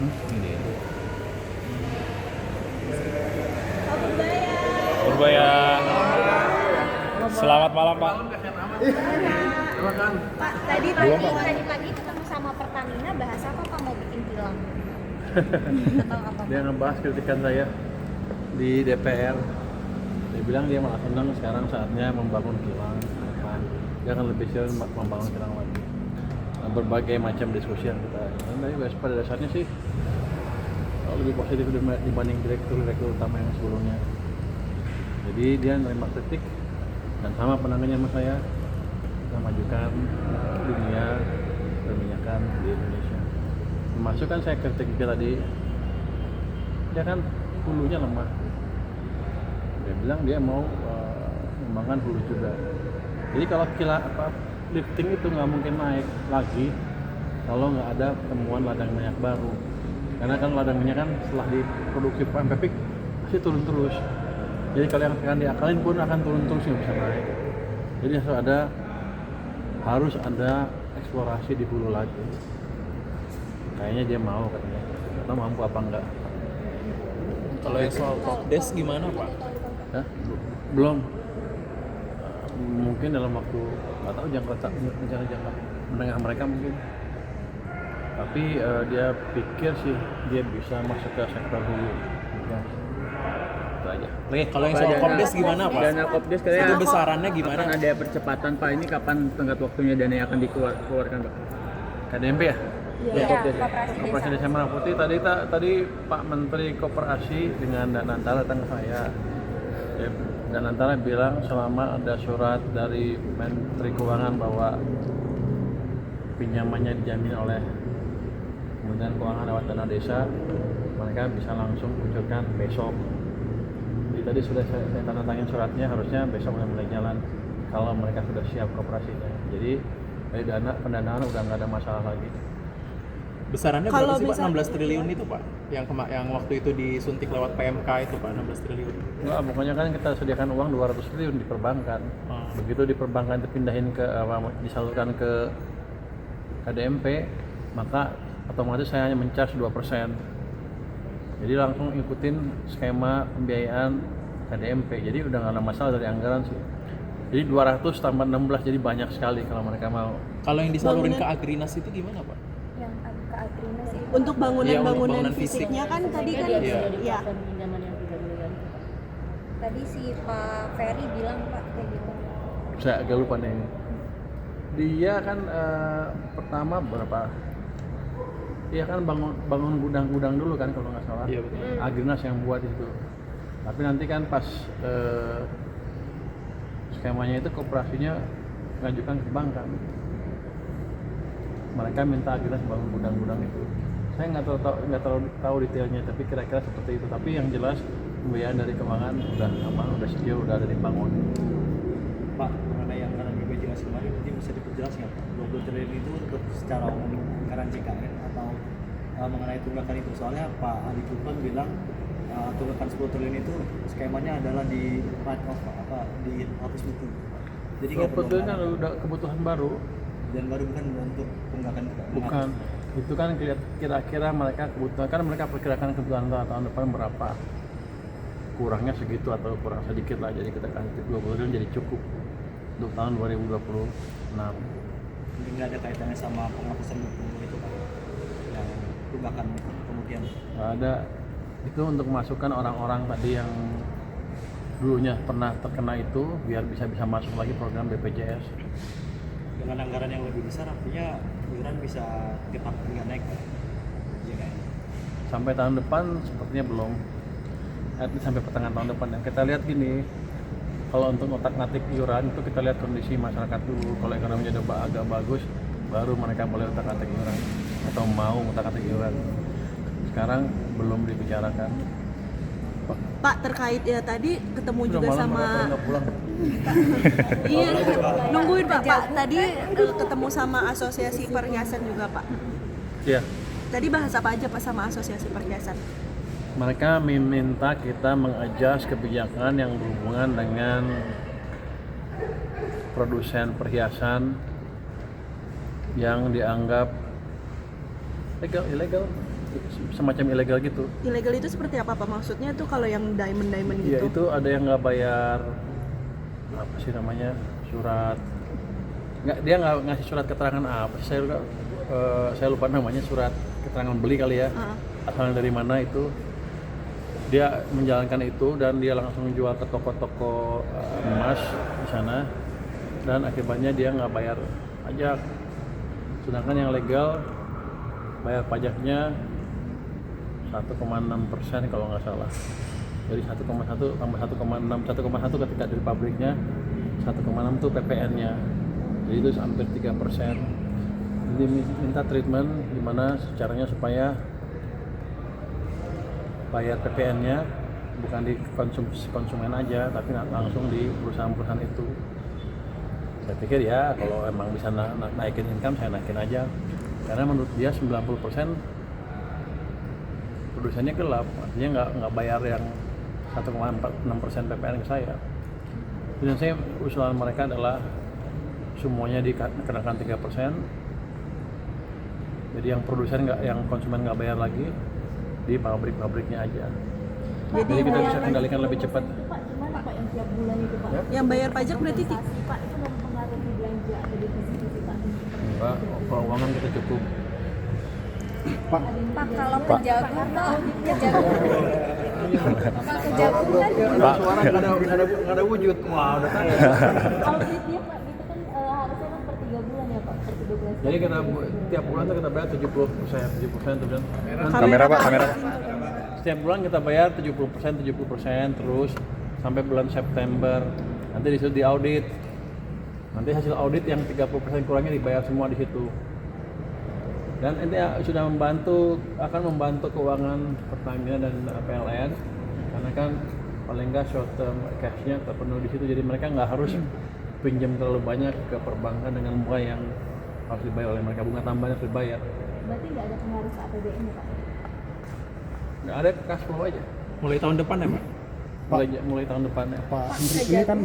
Ini. Purbaya. Selamat malam, Pak. Pak, tadi pagi ketemu sama Pertamina, bahas apa Pak, mau bikin kilang? Atau apa? Dia ngebahas kritikan saya di DPR. Dia bilang dia malah senang sekarang saatnya membangun kilang. Dia akan lebih serius membangun kilang lagi. Nah, berbagai macam diskusi yang kita. Dan pada dasarnya sih lebih positif dibanding direktur utama yang sebelumnya. Jadi dia menerima kritik dan sama penangannya sama saya, kita majukan dunia perminyakan di Indonesia. Termasuk kan saya kritik juga tadi, dia kan hulunya lemah. Dia bilang dia mau mengembangkan hulu juga. Jadi kalau lifting itu nggak mungkin naik lagi kalau nggak ada temuan ladang minyak baru. Karena kan ladang minyak kan setelah diproduksi PMPPIK pasti turun terus. Jadi kalau yang akan diakalin pun akan turun terus, nggak bisa naik. Jadi harus ada eksplorasi di hulu lagi. Kayaknya dia mau katanya. Kita mampu apa enggak? Kalau yang soal Kopdes gimana, Pak? Ya, belum. Mungkin dalam waktu nggak tahu jangka menengah mereka mungkin. Tapi dia pikir sih dia bisa masuk ke sektor hulu. Ya. Itu aja. Oke, kalau yang soal Kopdes gimana, Pak? Dana Kopdes katanya Itu besarannya gimana? akan ada percepatan Pak, ini kapan tenggat waktunya dana yang akan dikeluarkan Pak? KDMP ya? Iya, Koperasi Koperasi Desa Merah Putih. Tadi Pak Menteri Koperasi dengan Danantara datang ke saya. Danantara bilang selama ada surat dari Menteri Keuangan bahwa pinjamannya dijamin oleh Kementerian Keuangan lewat dana desa, mereka bisa langsung kucurkan besok. Jadi tadi sudah saya tanda tangan suratnya, harusnya besok mulai jalan kalau mereka sudah siap koperasinya. Jadi dari pendanaan udah nggak ada masalah lagi. Besarannya Kalau berapa sih, Pak? misal- 16 triliun itu, Pak? Yang waktu itu disuntik lewat PMK itu, Pak, 16 triliun. Enggak, pokoknya kan kita sediakan uang 200 triliun di perbankan. Begitu di perbankan dipindahin disalurkan ke KDMP, maka otomatis saya hanya mencharge 2%. Jadi langsung ikutin skema pembiayaan KDMP. Jadi udah nggak ada masalah dari anggaran sih. Jadi 200 tambah 16 jadi banyak sekali kalau mereka mau. Kalau yang disalurin ke Agrinas itu gimana, Pak? yang ke Agrinas itu. Untuk Iya, untuk bangunan bangunan fisik. fisiknya kan tadi kan Iya. ya. Tadi si Pak Ferry bilang Pak kayak gitu. Saya agak lupa nih. Dia kan pertama berapa? Iya kan bangun gudang-gudang dulu kan kalau nggak salah. Iya, betul. Agrinas yang buat itu. Tapi nanti kan pas skemanya itu koperasinya ngajukan ke bank kan. Mereka minta Agrinas bangun gudang-gudang itu. Saya nggak terlalu tahu detailnya, tapi kira-kira seperti itu. Tapi yang jelas pembiayaan dari keuangan udah aman, udah secure, udah ada dibangun. Pak, mengenai anggaran BPJS kemarin mungkin bisa diperjelas nggak Pak? 20 triliun itu untuk secara umum anggaran JKN atau mengenai tunggakan itu? Soalnya Pak Adi Tufan bilang tunggakan 10 triliun itu skemanya adalah di write off Pak, di hapus buku. Jadi nggak perlu Sebetulnya kan udah kebutuhan baru, dan baru bukan untuk tunggakan bukan. Itu kan kira-kira mereka kebutuhan, kan mereka perkirakan kebutuhan tahun depan berapa. Kurangnya segitu atau kurang sedikit lah, jadi kita kan 20 triliun jadi cukup untuk tahun 2026. Mungkin nggak ada kaitannya sama penghapusan buku itu Pak, yang tunggakan kemudian. Nggak ada, itu untuk memasukkan orang-orang tadi yang dulunya pernah terkena itu biar bisa masuk lagi program BPJS. Dengan anggaran yang lebih besar artinya iuran bisa tetap nggak naik Pak? Iya kan? Sampai tahun depan sepertinya belum, sampai pertengahan tahun depan. Yang kita lihat gini, kalau untuk ngotak-ngatik iuran itu kita lihat kondisi masyarakat dulu. Kalau ekonominya udah agak bagus, baru mereka boleh ngotak-ngatik iuran atau mau ngotak-ngatik iuran. Sekarang belum dibicarakan. Pak, terkait ya tadi ketemu Udah juga malam, sama pada nggak pulang. iya nungguin Pak tadi ketemu sama asosiasi perhiasan juga Pak. Iya. Tadi bahas apa aja Pak sama asosiasi perhiasan? Mereka meminta kita mengadjust kebijakan yang berhubungan dengan produsen perhiasan yang dianggap ilegal semacam ilegal gitu. Ilegal itu seperti apa Pak? Maksudnya tuh kalau yang diamond gitu? Ya itu ada yang nggak bayar apa sih namanya, surat, nggak, dia nggak ngasih surat keterangan apa sih, saya lupa namanya, surat keterangan beli kali ya, asalnya dari mana itu. Dia menjalankan itu dan dia langsung jual ke toko-toko emas di sana, dan akibatnya dia nggak bayar pajak. Sedangkan yang legal bayar pajaknya 1,6% kalau nggak salah. Jadi 1,1 tambah 1,6, 1,1 ketika dari pabriknya, 1,6 itu PPN-nya. Jadi itu hampir 3%. Jadi minta treatment gimana caranya supaya bayar PPN-nya bukan di konsumen aja, tapi langsung di perusahaan-perusahaan itu. Saya pikir ya kalau emang bisa naikin income, saya naikin aja. Karena menurut dia 90% produsennya gelap, artinya nggak bayar yang 1,46% PPN ke saya. Dan saya usulan mereka adalah semuanya dikenakan 3%. Jadi yang produsen yang konsumen nggak bayar lagi, di pabrik-pabriknya aja. Jadi kita bisa kendalikan lebih cepat. Pak, gimana Pak yang tiap bulan itu Pak? Yang bayar pajak berarti Pak itu mempengaruhi belanja atau deposisi Pak? Enggak, keuangan kita cukup. Pak kalau kejagung Pak, kejagung kan Suara nggak ada wujud. Wah, udah tanya. auditnya Pak itu kan harusnya kan per 3 bulan ya Pak, per 13 Jadi kita tiap bulan tuh kita bayar 70% tuh kan. Kamera Pak, kamera. Setiap bulan kita bayar 70% terus sampai bulan September. Nanti disitu diaudit. Nanti hasil audit yang 30% kurangnya dibayar semua di situ. Dan ini sudah akan membantu keuangan Pertamina dan PLN, karena kan paling nggak short term cash-nya terpenuhi di situ, jadi mereka nggak harus pinjam terlalu banyak ke perbankan dengan bunga yang harus dibayar oleh mereka, bunga tambahan harus dibayar. Berarti nggak ada pengaruh ke APBN ya Pak? Nggak ada, cash flow aja. Mulai tahun depan ya Pak? Mulai tahun depan ya. Pak Hendrik ini kan